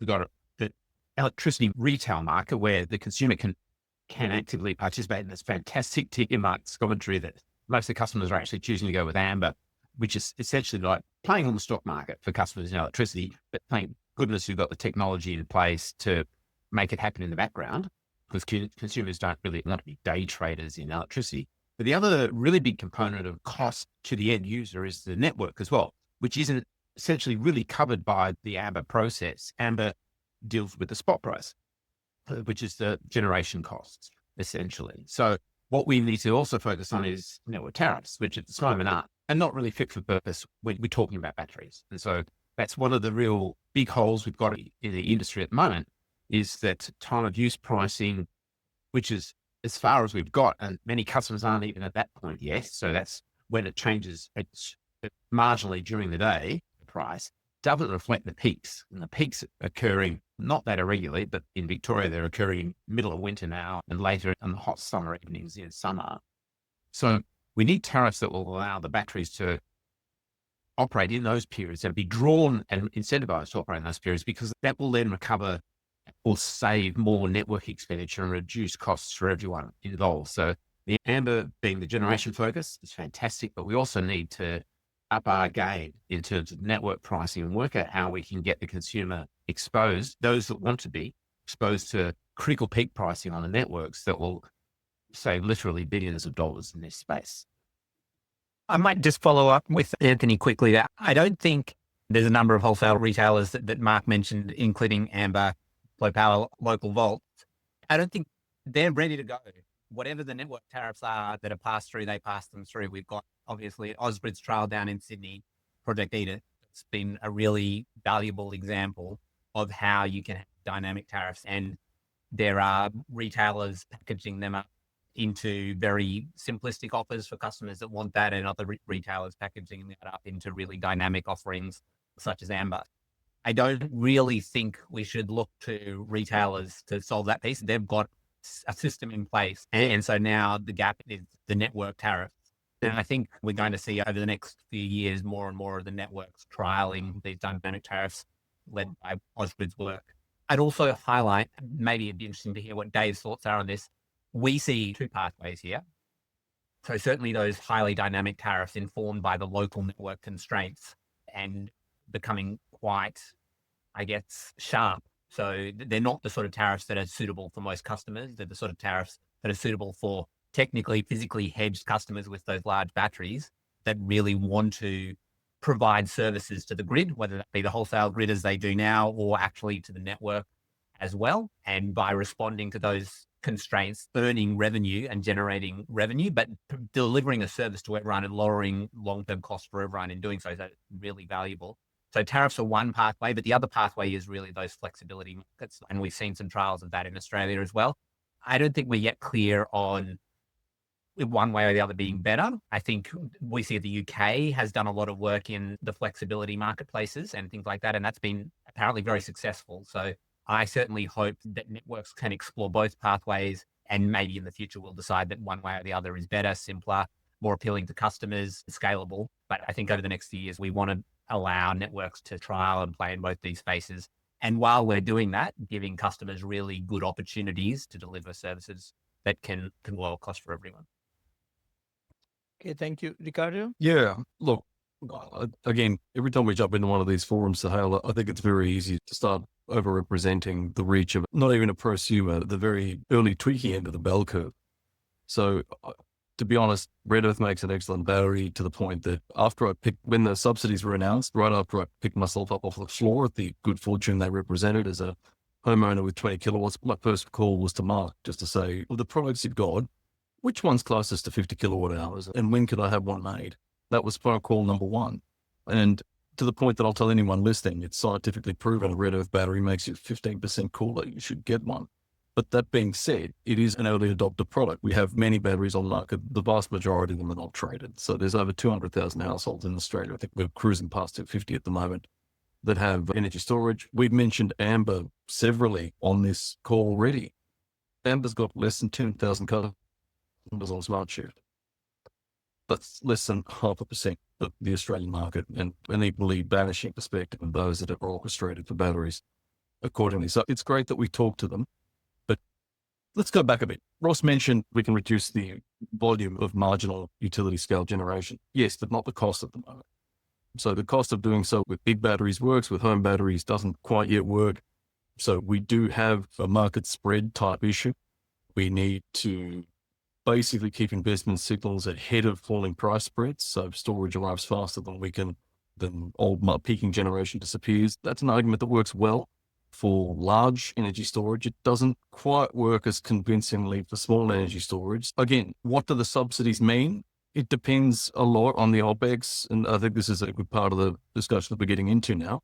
We've got the electricity retail market where the consumer can actively participate in this fantastic ticket market commentary that most of the customers are actually choosing to go with amber, which is essentially like playing on the stock market for customers in electricity, but thank goodness we've got the technology in place to make it happen in the background because consumers don't really want to be day traders in electricity. But the other really big component of cost to the end user is the network as well, which isn't essentially really covered by the amber process. Amber deals with the spot price, which is the generation costs, essentially. So what we need to also focus on is network tariffs, which at the moment are and not really fit for purpose when we're talking about batteries. And so that's one of the real big holes we've got in the industry at the moment is that time of use pricing, which is as far as we've got, and many customers aren't even at that point yet. So that's when it changes marginally during the day, the price doesn't reflect the peaks. And the peaks occurring not that irregularly, but in Victoria, they're occurring middle of winter now and later in the hot summer evenings in summer. So we need tariffs that will allow the batteries to operate in those periods and be drawn and incentivized to operate in those periods, because that will then recover or save more network expenditure and reduce costs for everyone involved. So the amber being the generation focus is fantastic, but we also need to up our game in terms of network pricing and work out how we can get the consumer exposed, those that want to be exposed to critical peak pricing on the networks that will save literally billions of dollars in this space. I might just follow up with Anthony quickly. That I don't think there's a number of wholesale retailers that Mark mentioned, including Amber, Low Power, Local Volt. I don't think they're ready to go. Whatever the network tariffs are that are passed through, they pass them through. We've got obviously Ausbrid's trial down in Sydney, Project Edith. It's been a really valuable example of how you can have dynamic tariffs, and there are retailers packaging them up into very simplistic offers for customers that want that, and other retailers packaging that up into really dynamic offerings such as Amber. I don't really think we should look to retailers to solve that piece. They've got a system in place. And so now the gap is the network tariff. And I think we're going to see over the next few years more and more of the networks trialing these dynamic tariffs led by Ausbrid's work. I'd also highlight, maybe it'd be interesting to hear what Dave's thoughts are on this. We see two pathways here. So certainly those highly dynamic tariffs informed by the local network constraints and becoming quite, I guess, sharp. So they're not the sort of tariffs that are suitable for most customers. They're the sort of tariffs that are suitable for technically, physically hedged customers with those large batteries that really want to provide services to the grid, whether that be the wholesale grid as they do now, or actually to the network as well. And by responding to those constraints, earning revenue and generating revenue, but delivering a service to everyone and lowering long-term costs for everyone in doing so is really valuable. So tariffs are one pathway, but the other pathway is really those flexibility markets. And we've seen some trials of that in Australia as well. I don't think we're yet clear on one way or the other being better. I think we see the UK has done a lot of work in the flexibility marketplaces and things like that, and that's been apparently very successful. So I certainly hope that networks can explore both pathways, and maybe in the future we'll decide that one way or the other is better, simpler, more appealing to customers, scalable. But I think over the next few years, we want to allow networks to trial and play in both these spaces. And while we're doing that, giving customers really good opportunities to deliver services that can lower cost for everyone. Okay, thank you. Ricardo? Yeah, look, again, every time we jump into one of these forums, Sahel, I think it's very easy to start overrepresenting the reach of not even a prosumer, the very early tweaky end of the bell curve. So to be honest, Red Earth makes an excellent battery to the point that when the subsidies were announced, right after I picked myself up off the floor at the good fortune they represented as a homeowner with 20 kilowatts, my first call was to Mark just to say, of the products you've got, which one's closest to 50 kilowatt hours and when could I have one made? That was phone call number one. And to the point that I'll tell anyone listening, it's scientifically proven a Red Earth battery makes you 15% cooler. You should get one. But that being said, it is an early adopter product. We have many batteries on the market. The vast majority of them are not traded. So there's over 200,000 households in Australia. I think we're cruising past 250 at the moment that have energy storage. We've mentioned Amber severally on this call already. Amber's got less than 10,000 customers on Smartshift. That's less than 0.5% of the Australian market, and an equally vanishing perspective of those that are orchestrated for batteries. accordingly. So it's great that we talk to them, but let's go back a bit. Ross mentioned we can reduce the volume of marginal utility scale generation. Yes, but not the cost at the moment. So the cost of doing so with big batteries works, with home batteries doesn't quite yet work. So we do have a market spread type issue. We need to basically keep investment signals ahead of falling price spreads. So storage arrives faster than old peaking generation disappears. That's an argument that works well for large energy storage. It doesn't quite work as convincingly for small energy storage. Again, what do the subsidies mean? It depends a lot on the OPEX. And I think this is a good part of the discussion that we're getting into now.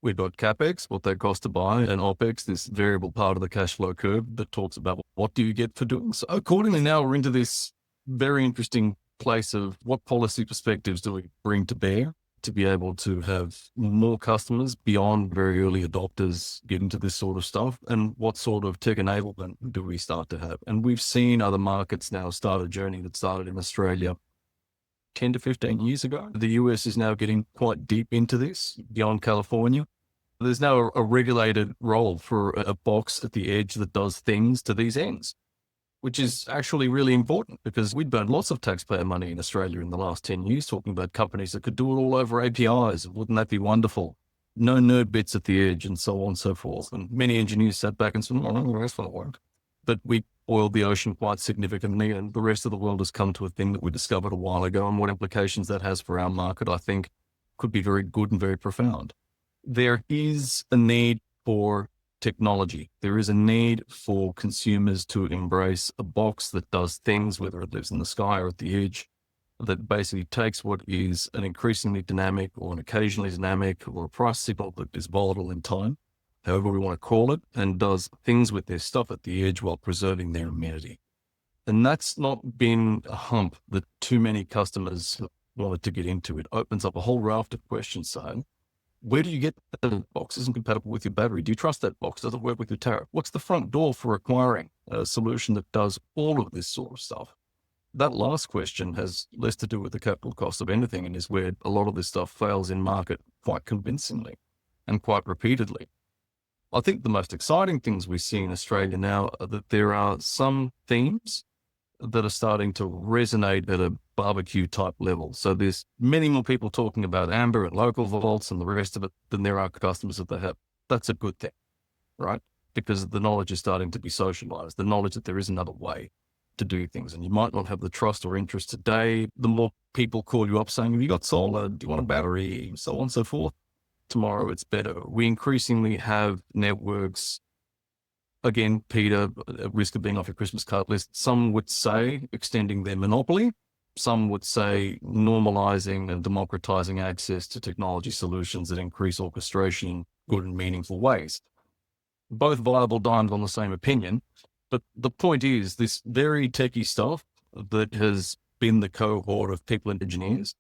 We've got CapEx, what they cost to buy, and OPEX, this variable part of the cash flow curve that talks about what do you get for doing so. Accordingly, now we're into this very interesting place of what policy perspectives do we bring to bear to be able to have more customers beyond very early adopters get into this sort of stuff, and what sort of tech enablement do we start to have. And we've seen other markets now start a journey that started in Australia 10 to 15 years ago. The US is now getting quite deep into this beyond California. There's now a regulated role for a box at the edge that does things to these ends, which is actually really important because we'd burned lots of taxpayer money in Australia in the last 10 years talking about companies that could do it all over APIs. Wouldn't that be wonderful? No nerd bits at the edge and so on and so forth. And many engineers sat back and said, oh, that's not work. But we oiled the ocean quite significantly, and the rest of the world has come to a thing that we discovered a while ago, and what implications that has for our market, I think, could be very good and very profound. There is a need for technology. There is a need for consumers to embrace a box that does things, whether it lives in the sky or at the edge, that basically takes what is an increasingly dynamic or an occasionally dynamic or a price signal that is volatile in time, however we want to call it, and does things with their stuff at the edge while preserving their amenity. And that's not been a hump that too many customers wanted to get into. It opens up a whole raft of questions saying, where do you get the box? Isn't compatible with your battery? Do you trust that box? Does it work with your tariff? What's the front door for acquiring a solution that does all of this sort of stuff? That last question has less to do with the capital cost of anything, and is where a lot of this stuff fails in market quite convincingly and quite repeatedly. I think the most exciting things we see in Australia now are that there are some themes that are starting to resonate at a barbecue type level. So there's many more people talking about amber and local vaults and the rest of it than there are customers that they have. That's a good thing, right? Because the knowledge is starting to be socialized, the knowledge that there is another way to do things. And you might not have the trust or interest today. The more people call you up saying, have you got solar? Do you want a battery? So on and so forth. Tomorrow it's better. We increasingly have networks. Again, Peter, at risk of being off your Christmas card list, some would say extending their monopoly. Some would say normalizing and democratizing access to technology solutions that increase orchestration in good and meaningful ways. Both viable dimes on the same opinion. But the point is, this very techie stuff that has been the cohort of people and engineers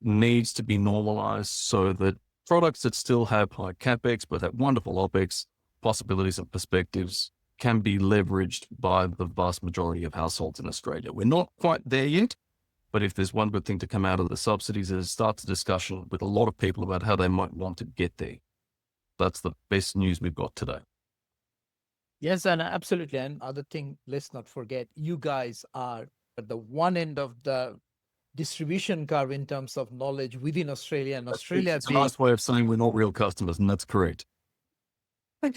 needs to be normalized so that products that still have high CapEx but have wonderful OPEX possibilities and perspectives can be leveraged by the vast majority of households in Australia. We're not quite there yet, but if there's one good thing to come out of the subsidies, is it starts a discussion with a lot of people about how they might want to get there. That's the best news we've got today. Yes, and absolutely. And other thing, let's not forget, you guys are at the one end of the distribution curve in terms of knowledge within Australia, and Australia It's a nice way of saying we're not real customers, and that's correct.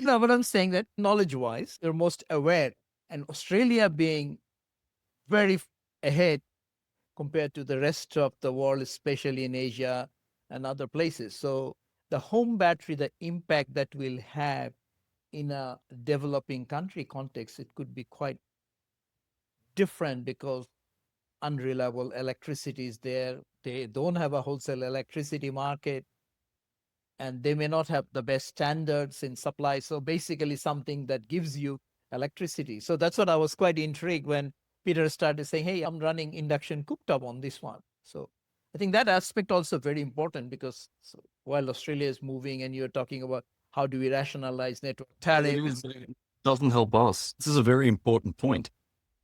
No, but I'm saying that knowledge-wise, they're most aware, and Australia being very ahead compared to the rest of the world, especially in Asia and other places. So the home battery, the impact that will have in a developing country context, it could be quite different because unreliable electricity is there. They don't have a wholesale electricity market, and they may not have the best standards in supply. So basically something that gives you electricity. So that's what I was quite intrigued when Peter started saying, hey, I'm running induction cooktop on this one. So I think that aspect also very important because while Australia is moving and you're talking about how do we rationalize network tariffs. It doesn't help us. This is a very important point.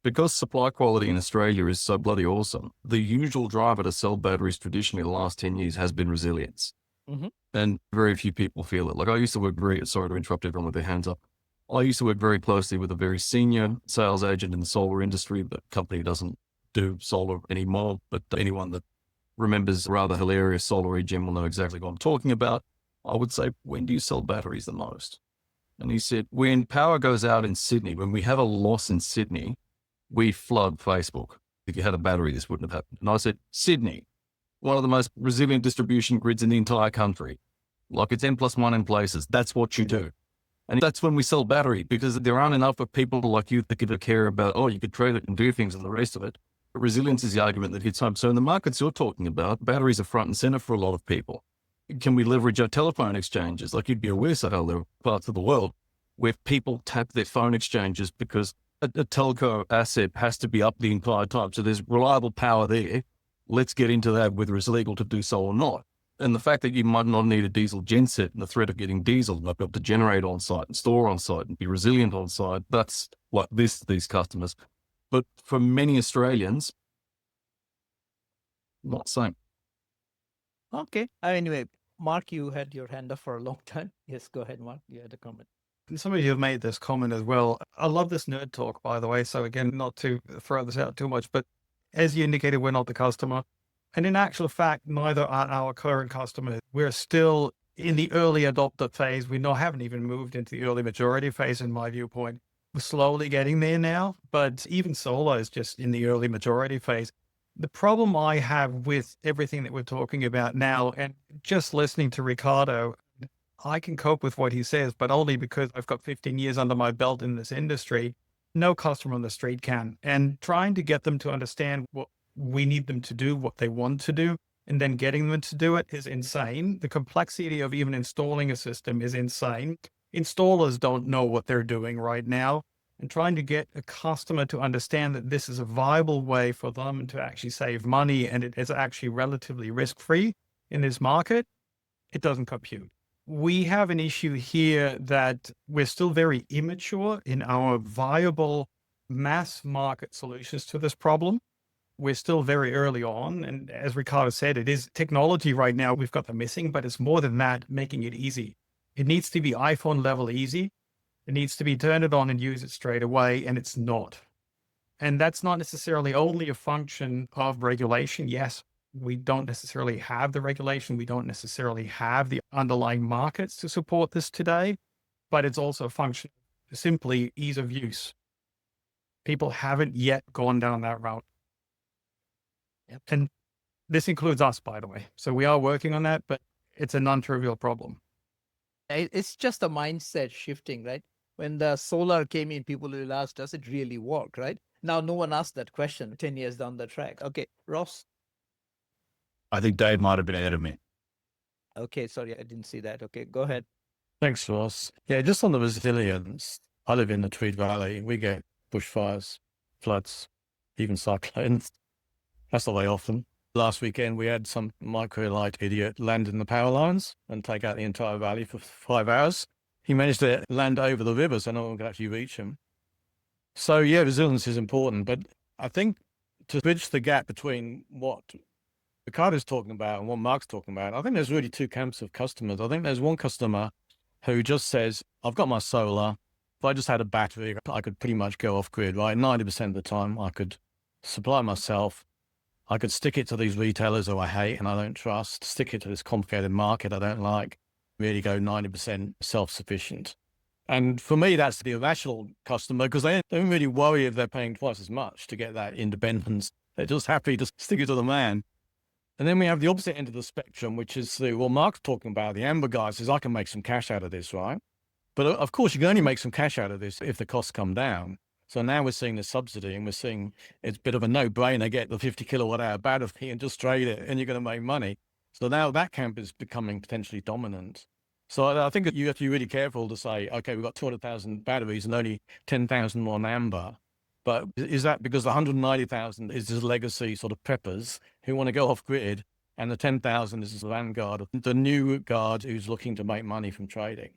Because supply quality in Australia is so bloody awesome, the usual driver to sell batteries traditionally the last 10 years has been resilience. Mhm. And very few people feel it. Like I used to work sorry to interrupt everyone with their hands up. I used to work very closely with a very senior sales agent in the solar industry. The company doesn't do solar anymore, but anyone that remembers rather hilarious solar gem will know exactly what I'm talking about. I would say, when do you sell batteries the most? And he said, when power goes out in Sydney, when we have a loss in Sydney, we flood Facebook. If you had a battery, this wouldn't have happened. And I said, Sydney, one of the most resilient distribution grids in the entire country. Like it's N+1 in places. That's what you do. And that's when we sell battery, because there aren't enough of people like you that give a care about, oh, you could trade it and do things and the rest of it. But resilience is the argument that hits home. So in the markets you're talking about, batteries are front and center for a lot of people. Can we leverage our telephone exchanges? Like you'd be aware, Sahel, there are parts of the world where people tap their phone exchanges because a telco asset has to be up the entire time. So there's reliable power there. Let's get into that, whether it's legal to do so or not. And the fact that you might not need a diesel genset and the threat of getting diesel, not be able to generate on site and store on site and be resilient on site, that's like these customers. But for many Australians, not the same. Okay. Anyway, Mark, you had your hand up for a long time. Yes, go ahead, Mark. You had a comment. Some of you have made this comment as well. I love this nerd talk, by the way. So again, not to throw this out too much, but as you indicated, we're not the customer. And in actual fact, neither are our current customers. We're still in the early adopter phase. We haven't even moved into the early majority phase, in my viewpoint. We're slowly getting there now, but even solar is just in the early majority phase. The problem I have with everything that we're talking about now, and just listening to Ricardo, I can cope with what he says, but only because I've got 15 years under my belt in this industry. No customer on the street can. And trying to get them to understand what we need them to do, what they want to do, and then getting them to do it is insane. The complexity of even installing a system is insane. Installers don't know what they're doing right now. And trying to get a customer to understand that this is a viable way for them to actually save money and it is actually relatively risk-free in this market, it doesn't compute. We have an issue here that we're still very immature in our viable mass market solutions to this problem. We're still very early on. And as Ricardo said, it is technology right now. We've got the missing, but it's more than that, making it easy. It needs to be iPhone level easy. It needs to be turn it on and use it straight away. And it's not. And that's not necessarily only a function of regulation. Yes, we don't necessarily have the regulation. We don't necessarily have the underlying markets to support this today, but it's also a function of simply ease of use. People haven't yet gone down that route. Yep. And this includes us, by the way. So we are working on that, but it's a non-trivial problem. It's just a mindset shifting, right? When the solar came in, people will ask, does it really work, right? Now, no one asked that question 10 years down the track. Okay, Ross. I think Dave might have been ahead of me. Okay, sorry, I didn't see that. Okay, go ahead. Thanks, Ross. Yeah, just on the resilience, I live in the Tweed Valley. We get bushfires, floods, even cyclones. That's not very often. Last weekend, we had some micro-light idiot land in the power lines and take out the entire valley for 5 hours. He managed to land over the river so no one could actually reach him. So yeah, resilience is important, but I think to bridge the gap between what Ricardo's talking about and what Mark's talking about, I think there's really two camps of customers. I think there's one customer who just says, I've got my solar. If I just had a battery, I could pretty much go off grid, right? 90% of the time I could supply myself. I could stick it to these retailers who I hate and I don't trust, stick it to this complicated market I don't like, really go 90% self-sufficient. And for me, that's the irrational customer because they don't really worry if they're paying twice as much to get that independence. They're just happy to stick it to the man. And then we have the opposite end of the spectrum, which is what Mark's talking about. The amber guy says, I can make some cash out of this, right? But of course, you can only make some cash out of this if the costs come down. So now we're seeing the subsidy and we're seeing it's a bit of a no-brainer, get the 50 kilowatt hour battery and just trade it and you're going to make money. So now that camp is becoming potentially dominant. So I think you have to be really careful to say, okay, we've got 200,000 batteries and only 10,000 on amber. But is that because the 190,000 is just legacy sort of preppers who want to go off grid and the 10,000 is the vanguard, the new guard who's looking to make money from trading?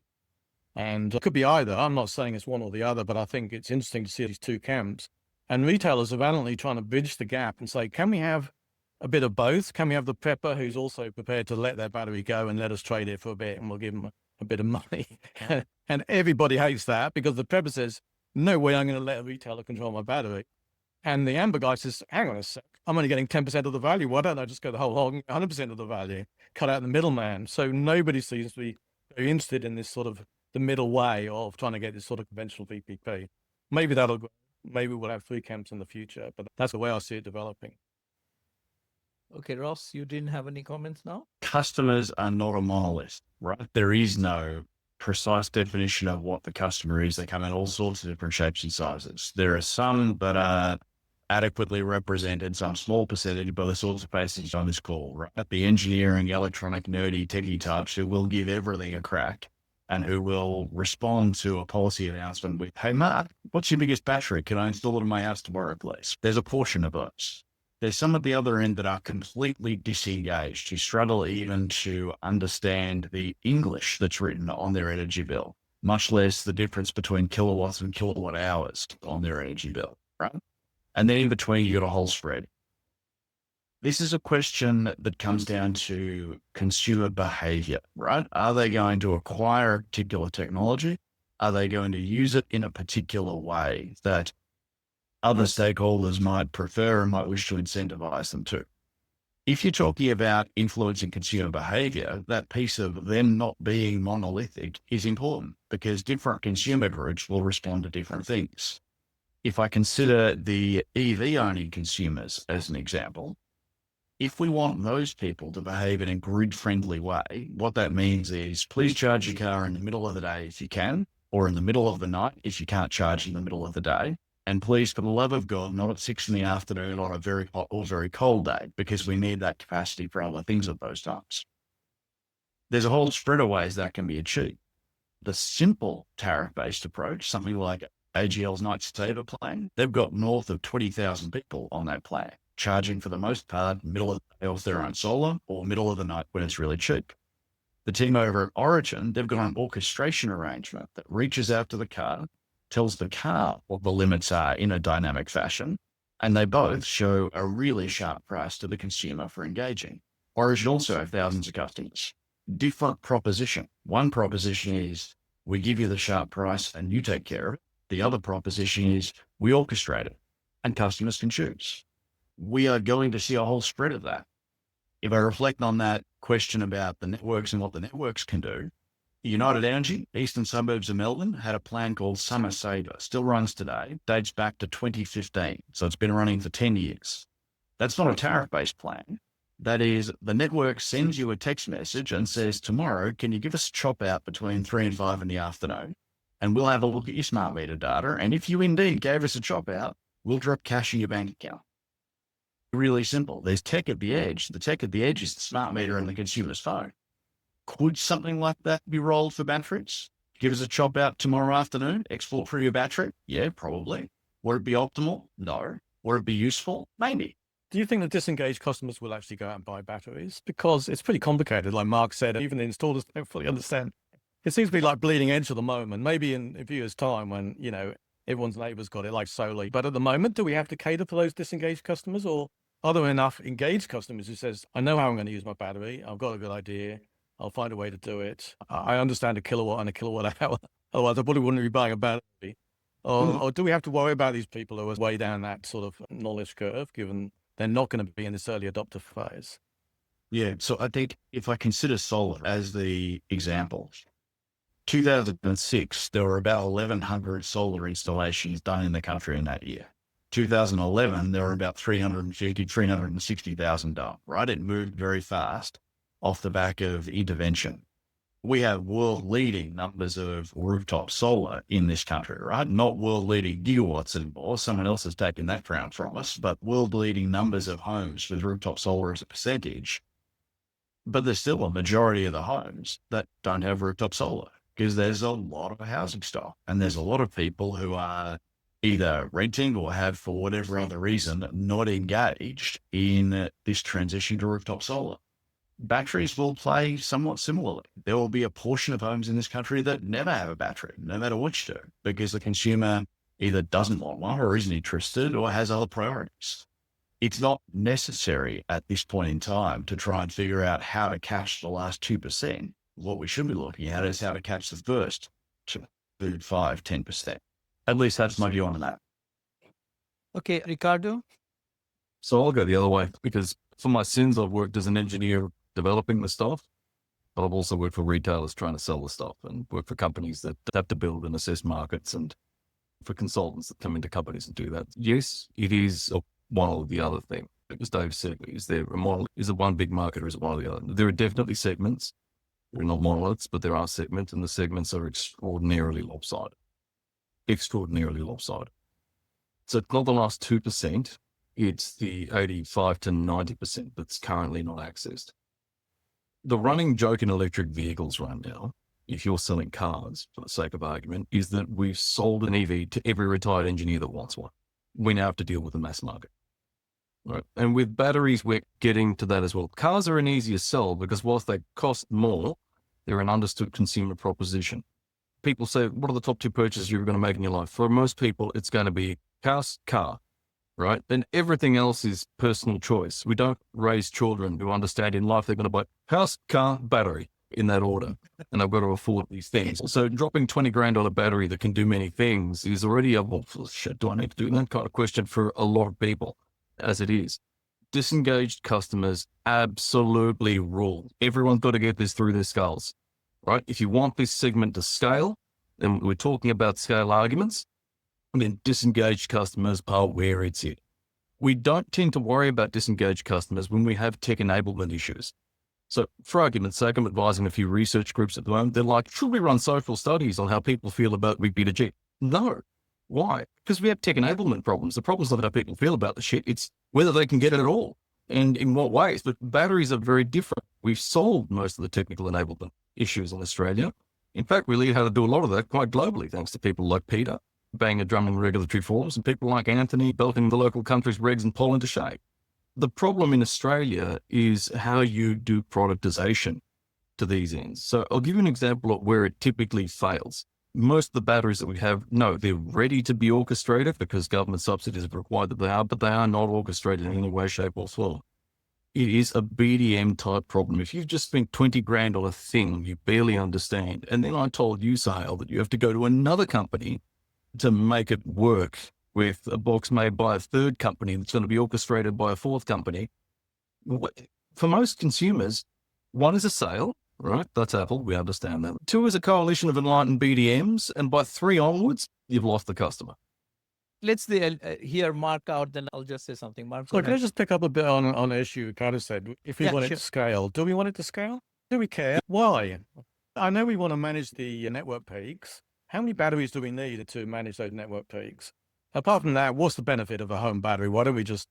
And it could be either. I'm not saying it's one or the other, but I think it's interesting to see these two camps. And retailers are valiantly trying to bridge the gap and say, can we have a bit of both? Can we have the prepper who's also prepared to let their battery go and let us trade it for a bit and we'll give them a bit of money? And everybody hates that because the prepper says, no way I'm going to let a retailer control my battery. And the amber guy says, hang on a sec, I'm only getting 10% of the value. Why don't I just go the whole hog, 100% of the value, cut out the middleman? So nobody seems to be very interested in this sort of the middle way of trying to get this sort of conventional VPP. Maybe maybe we'll have 3 camps in the future, but that's the way I see it developing. Okay, Ross, you didn't have any comments now? Customers are not a monolith, right? There is no precise definition of what the customer is. They come in all sorts of different shapes and sizes. There are some that are adequately represented, some small percentage by the sorts of faces on this call, right? The engineering, electronic, nerdy, techie types who will give everything a crack and who will respond to a policy announcement with, hey, Mark, what's your biggest battery? Can I install it in my house tomorrow, please? There's a portion of those. There's some at the other end that are completely disengaged, who struggle even to understand the English that's written on their energy bill, much less the difference between kilowatts and kilowatt hours on their energy bill, right? And then in between, you got a whole spread. This is a question that comes down to consumer behavior, right? Are they going to acquire a particular technology? Are they going to use it in a particular way that other stakeholders might prefer and might wish to incentivize them to? If you're talking about influencing consumer behavior, that piece of them not being monolithic is important because different consumer groups will respond to different things. If I consider the EV owning consumers as an example, if we want those people to behave in a grid friendly way, what that means is please charge your car in the middle of the day if you can, or in the middle of the night if you can't charge in the middle of the day. And please, for the love of God, not at 6 PM on a very hot or very cold day, because we need that capacity for other things at those times. There's a whole spread of ways that can be achieved. The simple tariff-based approach, something like AGL's Night Saver plan, they've got north of 20,000 people on that plan, charging for the most part middle of the day off their own solar or middle of the night when it's really cheap. The team over at Origin, they've got an orchestration arrangement that reaches out to the car, tells the car what the limits are in a dynamic fashion, and they both show a really sharp price to the consumer for engaging. Origin also have thousands of customers. Different proposition. One proposition is we give you the sharp price and you take care of it. The other proposition is we orchestrate it and customers can choose. We are going to see a whole spread of that. If I reflect on that question about the networks and what the networks can do, United Energy, eastern suburbs of Melbourne, had a plan called Summer Saver, still runs today, dates back to 2015. So it's been running for 10 years. That's not a tariff-based plan. That is, the network sends you a text message and says, tomorrow, can you give us a chop out between 3 and 5 in the afternoon? And we'll have a look at your smart meter data. And if you indeed gave us a chop out, we'll drop cash in your bank account. Really simple. There's tech at the edge. The tech at the edge is the smart meter and the consumer's phone. Could something like that be rolled for batteries? Give us a chop out tomorrow afternoon, export for your battery? Yeah, probably. Would it be optimal? No. Would it be useful? Maybe. Do you think that disengaged customers will actually go out and buy batteries? Because it's pretty complicated. Like Mark said, even the installers don't fully understand. It seems to be like bleeding edge at the moment. Maybe in a few years' time when, everyone's neighbor's got it like solely. But at the moment, do we have to cater for those disengaged customers, or are there enough engaged customers who says, I know how I'm going to use my battery. I've got a good idea. I'll find a way to do it. I understand a kilowatt and a kilowatt hour. Otherwise, I probably wouldn't be buying a battery. Or do we have to worry about these people who are way down that sort of knowledge curve, given they're not going to be in this early adopter phase? Yeah. So I think if I consider solar as the example, 2006, there were about 1,100 solar installations done in the country in that year. 2011, there were about 360,000 done, right? It moved very fast off the back of intervention. We have world-leading numbers of rooftop solar in this country, right? Not world-leading gigawatts anymore. Someone else has taken that crown from us, but world-leading numbers of homes with rooftop solar as a percentage. But there's still a majority of the homes that don't have rooftop solar because there's a lot of housing stock and there's a lot of people who are either renting or have, for whatever other reason, not engaged in this transition to rooftop solar. Batteries will play somewhat similarly. There will be a portion of homes in this country that never have a battery, no matter what you do, because the consumer either doesn't want one or isn't interested or has other priorities. It's not necessary at this point in time to try and figure out how to catch the last 2%. What we should be looking at is how to catch the first 2, 5, 10%. At least that's my view on that. Okay, Ricardo. So I'll go the other way, because for my sins, I've worked as an engineer developing the stuff, but I've also worked for retailers trying to sell the stuff, and worked for companies that have to build and assess markets, and for consultants that come into companies and do that. Yes, it is one or the other thing. As Dave said, is there a model? Is it one big market or is it one or the other? There are definitely segments. They're not monoliths, but there are segments, and the segments are extraordinarily lopsided. Extraordinarily lopsided. So it's not the last 2%, it's the 85 to 90% that's currently not accessed. The running joke in electric vehicles right now, if you're selling cars, for the sake of argument, is that we've sold an EV to every retired engineer that wants one. We now have to deal with the mass market. Right. And with batteries, we're getting to that as well. Cars are an easier sell because whilst they cost more, they're an understood consumer proposition. People say, what are the top 2 purchases you're going to make in your life? For most people, it's going to be house, car, right? And everything else is personal choice. We don't raise children who understand in life they're going to buy house, car, battery in that order. And I've got to afford these things. So dropping 20 grand on a battery that can do many things is already a, well, shit, do I need to do that kind of question for a lot of people as it is. Disengaged customers absolutely rule. Everyone's got to get this through their skulls, right? If you want this segment to scale, then we're talking about scale arguments, and then disengaged customers are where it's at. We don't tend to worry about disengaged customers when we have tech enablement issues. So for argument's sake, I'm advising a few research groups at the moment. They're like, should we run social studies on how people feel about B2G? No. Why? Because we have tech enablement problems. The problem's not how people feel about the shit. It's whether they can get it at all and in what ways. But batteries are very different. We've solved most of the technical enablement issues in Australia. In fact, we learned how to do a lot of that quite globally, thanks to people like Peter, banging a drum in regulatory forums, and people like Anthony belting the local country's regs and pole into shape. The problem in Australia is how you do productization to these ends. So I'll give you an example of where it typically fails. Most of the batteries that we have, no, they're ready to be orchestrated because government subsidies have required that they are, but they are not orchestrated in any way, shape or form. It is a BDM type problem. If you've just spent 20 grand on a thing you barely understand, and then I told you, Sahil, that you have to go to another company to make it work with a box made by a third company that's going to be orchestrated by a fourth company. For most consumers, one is a sale, right? That's Apple. We understand that. 2 is a coalition of enlightened BDMs. And by 3 onwards, you've lost the customer. Let's hear Mark out, then I'll just say something. Mark, go So can I ahead. just pick up a bit on an issue you kind of said? If we Yeah, want it sure. to scale, do we want it to scale? Do we care? Why? I know we want to manage the network peaks. How many batteries do we need to manage those network peaks? Apart from that, what's the benefit of a home battery? Why don't we just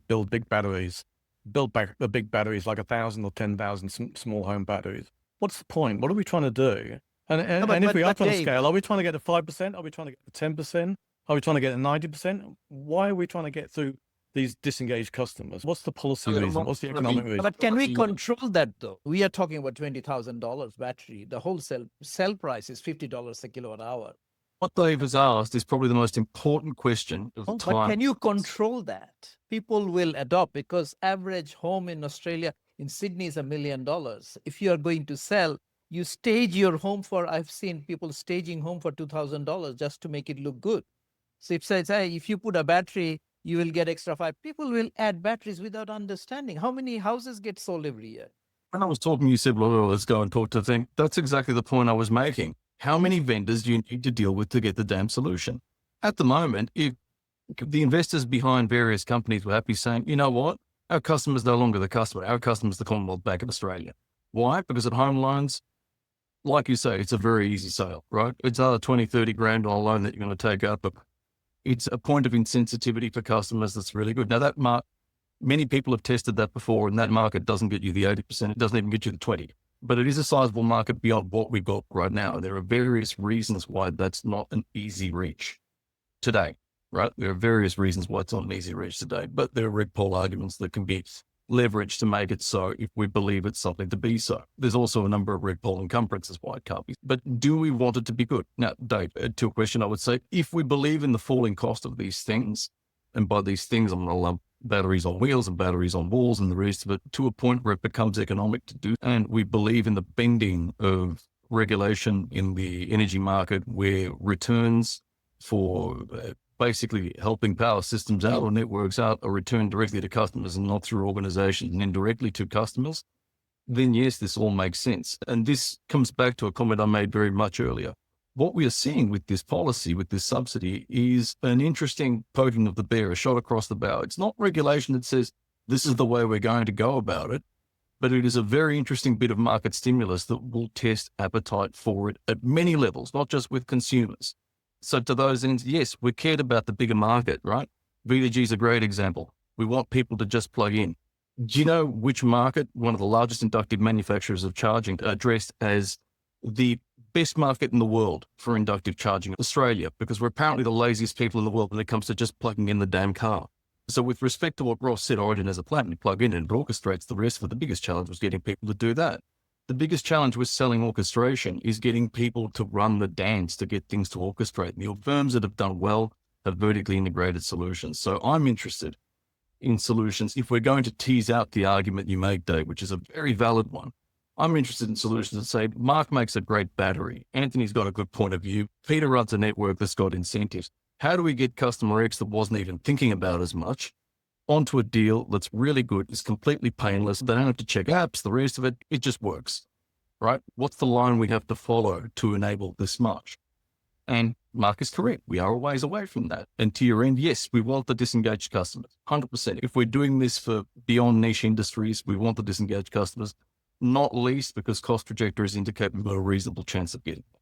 build big batteries, the big batteries like 1,000 or 10,000 small home batteries? What's the point? What are we trying to do? And if we are trying to scale, are we trying to get to 5%? Are we trying to get to 10%? Are we trying to get to 90%? Why are we trying to get through these disengaged customers? What's the policy reason? What's the economic reason? But can we control that though? We are talking about $20,000 battery. The wholesale sell price is $50 a kilowatt hour. What Dave has asked is probably the most important question of the But time. can you control that? People will adopt because average home in Australia, in Sydney, is $1 million. If you are going to sell, you stage your home for, I've seen people staging home for $2,000 just to make it look good. So if says, hey, if you put a battery, you will get extra 5. People will add batteries without understanding. How many houses get sold every year? When I was talking, you said, well, let's go and talk to the thing. That's exactly the point I was making. How many vendors do you need to deal with to get the damn solution? At the moment, if the investors behind various companies were happy saying, you know what? Our customer's no longer the customer. Our customer's the Commonwealth Bank of Australia. Why? Because at home loans, like you say, it's a very easy sale, right? It's either 20, 30 grand on a loan that you're going to take out, but it's a point of insensitivity for customers that's really good. Now that many people have tested that before, and that market doesn't get you the 80%. It doesn't even get you the 20. But it is a sizable market beyond what we've got right now. There are various reasons why that's not an easy reach today, right? There are various reasons why it's not an easy reach today, but there are reg poll arguments that can be leveraged to make it so if we believe it's something to be so. There's also a number of reg poll encumbrances why it can't be. But do we want it to be good? Now, Dave, to a question, I would say, if we believe in the falling cost of these things, and by these things, I'm going to lump batteries on wheels and batteries on walls and the rest of it, to a point where it becomes economic to do. And we believe in the bending of regulation in the energy market, where returns for basically helping power systems out or networks out are returned directly to customers and not through organizations and then directly to customers. Then yes, this all makes sense. And this comes back to a comment I made very much earlier. What we are seeing with this policy, with this subsidy, is an interesting poking of the bear, a shot across the bow. It's not regulation that says this is the way we're going to go about it, but it is a very interesting bit of market stimulus that will test appetite for it at many levels, not just with consumers. So to those ends, yes, we're cared about the bigger market, right? VDG is a great example. We want people to just plug in. Do you know which market one of the largest inductive manufacturers of charging addressed as the best market in the world for inductive charging? Australia, because we're apparently the laziest people in the world when it comes to just plugging in the damn car. So with respect to what Ross said, Origin as a platform, you plug in and it orchestrates the rest of it. The biggest challenge was getting people to do that. The biggest challenge with selling orchestration is getting people to run the dance to get things to orchestrate. And the firms that have done well have vertically integrated solutions. So I'm interested in solutions. If we're going to tease out the argument you make, Dave, which is a very valid one, I'm interested in solutions that say, Mark makes a great battery. Anthony's got a good point of view. Peter runs a network that's got incentives. How do we get customer X that wasn't even thinking about as much onto a deal that's really good, is completely painless? They don't have to check apps, the rest of it, it just works, right? What's the line we have to follow to enable this much? And Mark is correct. We are a ways away from that. And to your end, yes, we want the disengaged customers, 100%. If we're doing this for beyond niche industries, we want the disengaged customers, not least because cost trajectories indicate we've got a reasonable chance of getting them.